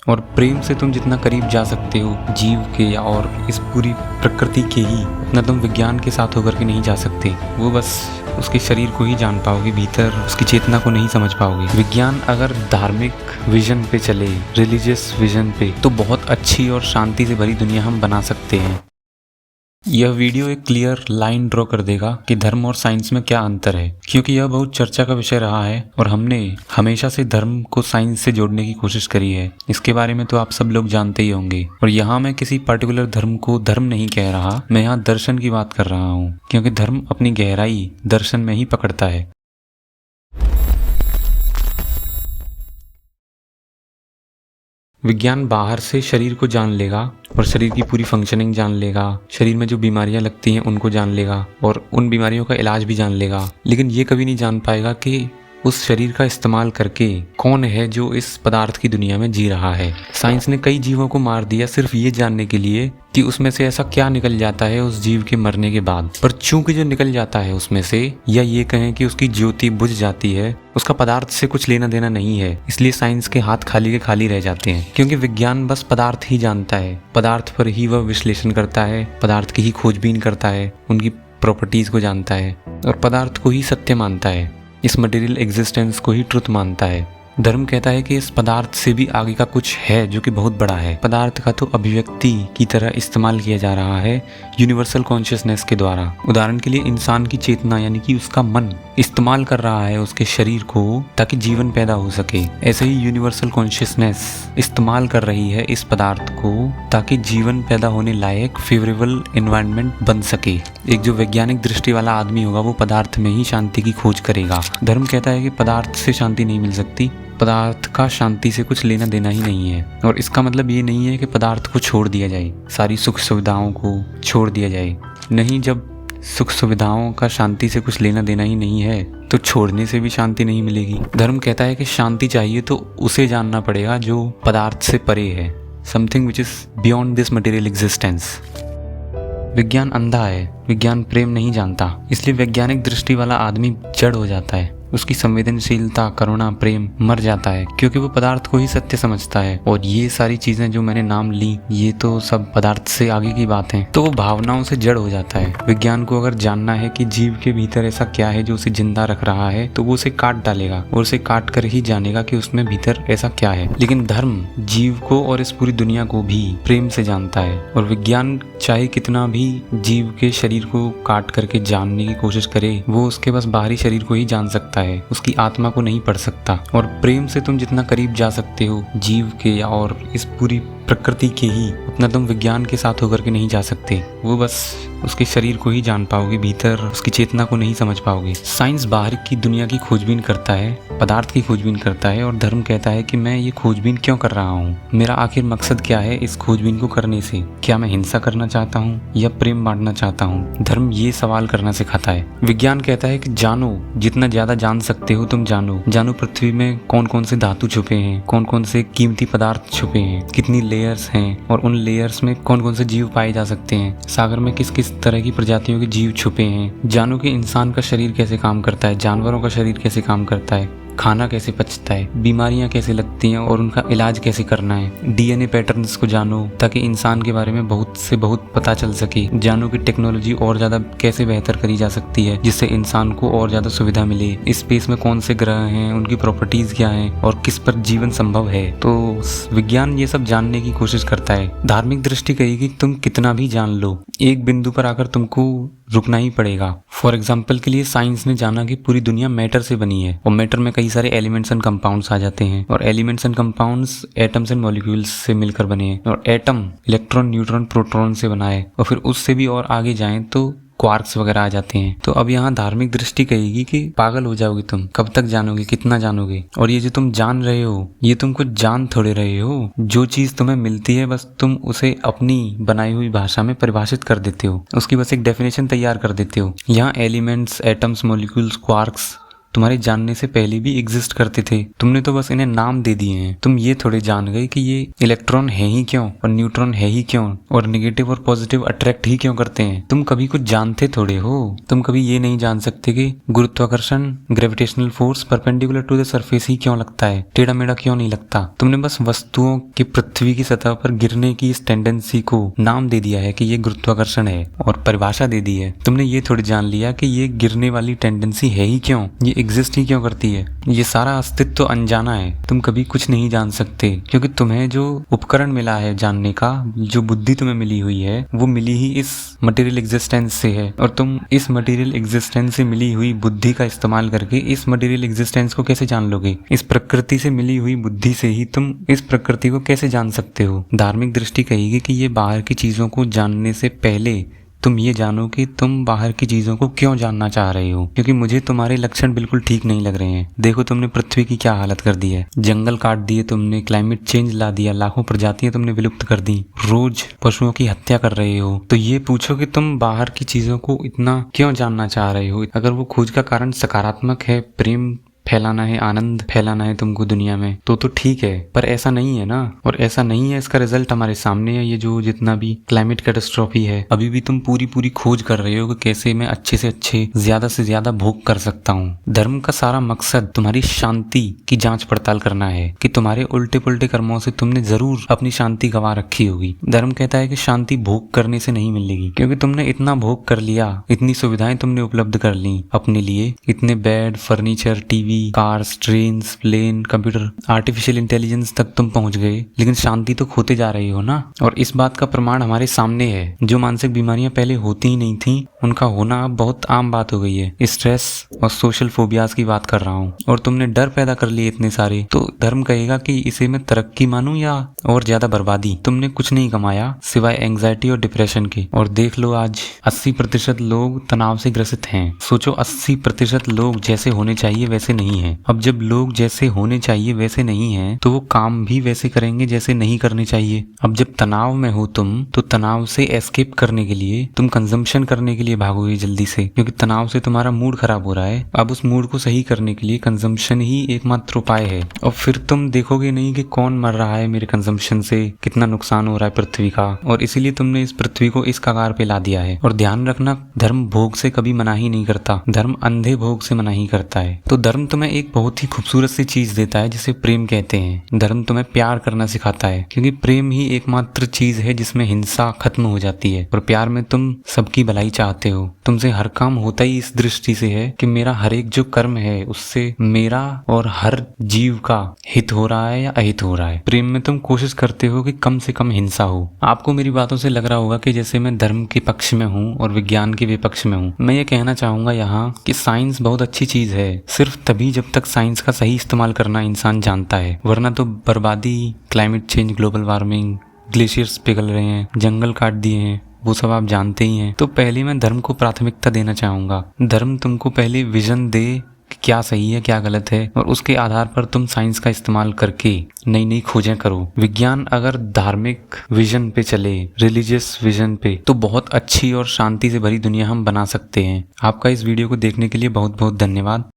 और प्रेम से तुम जितना करीब जा सकते हो जीव के और इस पूरी प्रकृति के ही, उतना तुम विज्ञान के साथ होकर के नहीं जा सकते। वो बस उसके शरीर को ही जान पाओगे, भीतर उसकी चेतना को नहीं समझ पाओगे। विज्ञान अगर धार्मिक विजन पे चले, रिलीजियस विजन पे, तो बहुत अच्छी और शांति से भरी दुनिया हम बना सकते हैं। यह वीडियो एक क्लियर लाइन ड्रॉ कर देगा कि धर्म और साइंस में क्या अंतर है, क्योंकि यह बहुत चर्चा का विषय रहा है और हमने हमेशा से धर्म को साइंस से जोड़ने की कोशिश करी है। इसके बारे में तो आप सब लोग जानते ही होंगे। और यहाँ मैं किसी पर्टिकुलर धर्म को धर्म नहीं कह रहा, मैं यहाँ दर्शन की बात कर रहा हूँ, क्योंकि धर्म अपनी गहराई दर्शन में ही पकड़ता है। विज्ञान बाहर से शरीर को जान लेगा और शरीर की पूरी फंक्शनिंग जान लेगा, शरीर में जो बीमारियां लगती हैं उनको जान लेगा और उन बीमारियों का इलाज भी जान लेगा, लेकिन ये कभी नहीं जान पाएगा कि उस शरीर का इस्तेमाल करके कौन है जो इस पदार्थ की दुनिया में जी रहा है। साइंस ने कई जीवों को मार दिया सिर्फ ये जानने के लिए कि उसमें से ऐसा क्या निकल जाता है उस जीव के मरने के बाद। पर चूंकि जो निकल जाता है उसमें से, या ये कहें कि उसकी ज्योति बुझ जाती है, उसका पदार्थ से कुछ लेना देना नहीं है, इसलिए साइंस के हाथ खाली के खाली रह जाते हैं। क्योंकि विज्ञान बस पदार्थ ही जानता है, पदार्थ पर ही वह विश्लेषण करता है, पदार्थ की ही खोजबीन करता है, उनकी प्रॉपर्टीज को जानता है और पदार्थ को ही सत्य मानता है, इस मटेरियल एग्जिस्टेंस को ही ट्रुथ मानता है। धर्म कहता है कि इस पदार्थ से भी आगे का कुछ है जो कि बहुत बड़ा है। पदार्थ का तो अभिव्यक्ति की तरह इस्तेमाल किया जा रहा है यूनिवर्सल कॉन्शियसनेस के द्वारा। उदाहरण के लिए इंसान की चेतना यानी कि उसका मन इस्तेमाल कर रहा है उसके शरीर को ताकि जीवन पैदा हो सके। ऐसे ही यूनिवर्सल कॉन्शियसनेस इस्तेमाल कर रही है इस पदार्थ को ताकि जीवन पैदा होने लायक फेवरेबल एनवायरनमेंट बन सके। एक जो वैज्ञानिक दृष्टि वाला आदमी होगा वो पदार्थ में ही शांति की खोज करेगा। धर्म कहता है कि पदार्थ से शांति नहीं मिल सकती, पदार्थ का शांति से कुछ लेना देना ही नहीं है। और इसका मतलब ये नहीं है कि पदार्थ को छोड़ दिया जाए, सारी सुख सुविधाओं को छोड़ दिया जाए। नहीं, जब सुख सुविधाओं का शांति से कुछ लेना देना ही नहीं है तो छोड़ने से भी शांति नहीं मिलेगी। धर्म कहता है कि शांति चाहिए तो उसे जानना पड़ेगा जो पदार्थ से परे है, something which is beyond this material existence. विज्ञान अंधा है, विज्ञान प्रेम नहीं जानता, इसलिए वैज्ञानिक दृष्टि वाला आदमी जड़ हो जाता है। उसकी संवेदनशीलता, करुणा, प्रेम मर जाता है क्योंकि वो पदार्थ को ही सत्य समझता है। और ये सारी चीजें जो मैंने नाम ली, ये तो सब पदार्थ से आगे की बात है, तो वो भावनाओं से जड़ हो जाता है। विज्ञान को अगर जानना है कि जीव के भीतर ऐसा क्या है जो उसे जिंदा रख रहा है, तो वो उसे काट डालेगा और उसे काट कर ही जानेगा कि उसमें भीतर ऐसा क्या है। लेकिन धर्म जीव को और इस पूरी दुनिया को भी प्रेम से जानता है। और विज्ञान चाहे कितना भी जीव के शरीर को काट करके जानने की कोशिश करे, वो उसके बस बाहरी शरीर को ही जान सकता है, उसकी आत्मा को नहीं पढ़ सकता। और प्रेम से तुम जितना करीब जा सकते हो जीव के और इस पूरी प्रकृति के ही, उतना तुम विज्ञान के साथ होकर के नहीं जा सकते। वो बस उसके शरीर को ही जान पाओगे, भीतर उसकी चेतना को नहीं समझ पाओगे। साइंस बाहर की दुनिया की खोजबीन करता है, पदार्थ की खोजबीन करता है, और धर्म कहता है कि मैं ये खोजबीन क्यों कर रहा हूँ, मेरा आखिर मकसद क्या है इस खोजबीन को करने से। क्या मैं हिंसा करना चाहता हूँ या प्रेम बांटना चाहता हूँ? धर्म ये सवाल करना सिखाता है। विज्ञान कहता है कि जानो, जितना ज्यादा जान सकते हो तुम जानो। जानो पृथ्वी में कौन कौन से धातु छुपे हैं, कौन कौन से कीमती पदार्थ छुपे हैं, कितनी लेयर्स हैं और उन लेयर्स में कौन कौन से जीव पाए जा सकते हैं, सागर में किस किस तरह की प्रजातियों के जीव छुपे हैं। जानो कि इंसान का शरीर कैसे काम करता है, जानवरों का शरीर कैसे काम करता है, खाना कैसे पचता है, बीमारियां कैसे लगती हैं और उनका इलाज कैसे करना है। डीएनए पैटर्न्स को जानो ताकि इंसान के बारे में बहुत से बहुत पता चल सके। जानो कि टेक्नोलॉजी और ज्यादा कैसे बेहतर करी जा सकती है जिससे इंसान को और ज्यादा सुविधा मिले। स्पेस में कौन से ग्रह हैं, उनकी प्रॉपर्टीज क्या हैं और किस पर जीवन संभव है। तो विज्ञान ये सब जानने की कोशिश करता है। धार्मिक दृष्टि कहेगी तुम कितना भी जान लो, एक बिंदु पर आकर तुमको रुकना ही पड़ेगा। फॉर एग्जाम्पल के लिए साइंस ने जाना कि पूरी दुनिया मैटर से बनी है और मैटर में कई सारे एलिमेंट्स एंड कंपाउंड्स आ जाते हैं और elements and compounds atoms and molecules से मिलकर बने हैं और एटम इलेक्ट्रॉन, न्यूट्रॉन, प्रोटॉन से बना है और फिर उससे भी और आगे जाएं तो क्वार्क्स वगैरह आ जाते हैं। तो अब यहाँ धार्मिक दृष्टि कहेगी कि पागल हो जाओगे तुम, कब तक जानोगे, कितना जानोगे। और ये जो तुम जान रहे हो ये तुम कुछ जान थोड़े रहे हो। जो चीज तुम्हें मिलती है बस तुम उसे अपनी बनाई हुई भाषा में परिभाषित कर देते हो, उसकी बस एक डेफिनेशन तैयार कर देते हो। यहाँ एलिमेंट्स, एटम्स, मॉलिक्यूल्स, क्वार्क्स तुम्हारे जानने से पहले भी एग्जिस्ट करते थे, तुमने तो बस इन्हें नाम दे दिए हैं। तुम ये थोड़े जान गए कि ये इलेक्ट्रॉन है ही क्यों और न्यूट्रॉन है ही क्यों और नेगेटिव और पॉजिटिव अट्रैक्ट ही क्यों करते हैं। तुम कभी कुछ जानते थोड़े हो। तुम कभी ये नहीं जान सकते कि गुरुत्वाकर्षण gravitational force perpendicular to the surface ही क्यों लगता है, टेढ़ा मेढ़ा क्यों नहीं लगता। तुमने बस वस्तुओं के पृथ्वी की सतह पर गिरने की इस टेंडेंसी को नाम दे दिया है कि ये गुरुत्वाकर्षण है और परिभाषा दे दी है। तुमने ये थोड़ी जान लिया कि ये गिरने वाली टेंडेंसी है ही क्यों, ये एग्जिस्ट ही क्यों करती है। ये सारा अस्तित्व तो अनजाना है। तुम कभी कुछ नहीं जान सकते क्योंकि तुम्हें जो उपकरण मिला है जानने का, जो बुद्धि तुम्हें मिली हुई है, वो मिली ही इस मटेरियल एग्जिस्टेंस से है। और तुम इस मटेरियल एग्जिस्टेंस से मिली हुई बुद्धि का इस्तेमाल करके इस मटेरियल एग्जिस्टेंस को कैसे जान लोगे। इस प्रकृति से मिली हुई बुद्धि से ही तुम इस प्रकृति को कैसे जान सकते हो। धार्मिक दृष्टि कहेगी कि ये बाहर की चीजों को जानने से पहले तुम ये जानो कि तुम बाहर की चीजों को क्यों जानना चाह रहे हो, क्योंकि मुझे तुम्हारे लक्षण बिल्कुल ठीक नहीं लग रहे हैं। देखो तुमने पृथ्वी की क्या हालत कर दी है, जंगल काट दिए तुमने, क्लाइमेट चेंज ला दिया, लाखों प्रजातियां तुमने विलुप्त कर दी, रोज पशुओं की हत्या कर रहे हो। तो ये पूछो कि तुम बाहर की चीजों को इतना क्यों जानना चाह रहे हो। अगर वो खोज का कारण सकारात्मक है, प्रेम फैलाना है, आनंद फैलाना है तुमको दुनिया में, तो ठीक है, पर ऐसा नहीं है ना। और ऐसा नहीं है, इसका रिजल्ट हमारे सामने है। ये जो जितना भी क्लाइमेट कैटास्ट्रॉफी है, अभी भी तुम पूरी खोज कर रहे हो कि कैसे मैं अच्छे से अच्छे, ज्यादा से ज्यादा भोग कर सकता हूँ। धर्म का सारा मकसद तुम्हारी शांति की जांच पड़ताल करना है कि तुम्हारे उल्टे पुल्टे कर्मों से तुमने जरूर अपनी शांति गंवा रखी होगी। धर्म कहता है कि शांति भोग करने से नहीं मिलेगी, क्योंकि तुमने इतना भोग कर लिया, इतनी सुविधाएं तुमने उपलब्ध कर ली अपने लिए, इतने bed, furniture, TV, cars, trains, plane, computer, artificial intelligence तक तुम पहुंच गए, लेकिन शांति तो खोते जा रही हो ना। और इस बात का प्रमाण हमारे सामने है। जो मानसिक बीमारियां पहले होती ही नहीं थी, उनका होना अब बहुत आम बात हो गई है। स्ट्रेस और सोशल फोबियाज की बात कर रहा हूँ। और तुमने डर पैदा कर लिए इतने सारे, तो धर्म कहेगा कि इसे मैं तरक्की मानूं या और ज्यादा बर्बादी। तुमने कुछ नहीं कमाया सिवाय एंग्जाइटी और डिप्रेशन के। और देख लो आज 80% लोग तनाव से ग्रसित हैं। सोचो 80% लोग जैसे होने चाहिए वैसे नहीं है। अब जब लोग जैसे होने चाहिए वैसे नहीं है, तो वो काम भी वैसे करेंगे जैसे नहीं करने चाहिए। अब जब तनाव में हो तुम, तो तनाव से एस्केप करने के लिए तुम कंजम्पशन करने के लिए भागोगे जल्दी से, क्योंकि तनाव से तुम्हारा मूड खराब हो रहा है। अब उस मूड को सही करने के लिए कंजम्पशन ही एकमात्र उपाय है। और फिर तुम देखोगे नहीं कि कौन मर रहा है मेरे कंजम्पशन से, कितना नुकसान हो रहा है पृथ्वी का, और इसीलिए तुमने इस पृथ्वी को इस कगार पे ला दिया है। और ध्यान रखना, धर्म भोग से कभी मना ही नहीं करता, धर्म अंधे भोग से मना ही करता है। तो धर्म तुम्हें एक बहुत ही खूबसूरत सी चीज देता है जिसे प्रेम कहते हैं। धर्म तुम्हें प्यार करना सिखाता है, क्योंकि प्रेम ही एकमात्र चीज है जिसमें हिंसा खत्म हो जाती है। और प्यार में तुम सबकी भलाई चाहते हो। तुमसे हर काम होता ही इस दृष्टि से है कि मेरा हर एक जो कर्म है उससे मेरा और हर जीव का हित हो रहा है या अहित हो रहा है। प्रेम में तुम कोशिश करते हो कि कम से कम हिंसा हो। आपको मेरी बातों से लग रहा होगा कि जैसे मैं धर्म के पक्ष में हूँ और विज्ञान के विपक्ष में हूँ। मैं ये कहना चाहूंगा यहाँ कि साइंस बहुत अच्छी चीज है, सिर्फ तभी जब तक साइंस का सही इस्तेमाल करना इंसान जानता है, वरना तो बर्बादी, climate change, global warming, glaciers पिघल रहे हैं, जंगल काट दिए हैं, वो सब आप जानते ही हैं। तो पहले मैं धर्म को प्राथमिकता देना चाहूंगा। धर्म तुमको पहले विजन दे कि क्या सही है क्या गलत है, और उसके आधार पर तुम साइंस का इस्तेमाल करके नई नई खोजें करो। विज्ञान अगर धार्मिक विजन पे चले, रिलीजियस विजन पे, तो बहुत अच्छी और शांति से भरी दुनिया हम बना सकते हैं। आपका इस वीडियो को देखने के लिए बहुत बहुत धन्यवाद।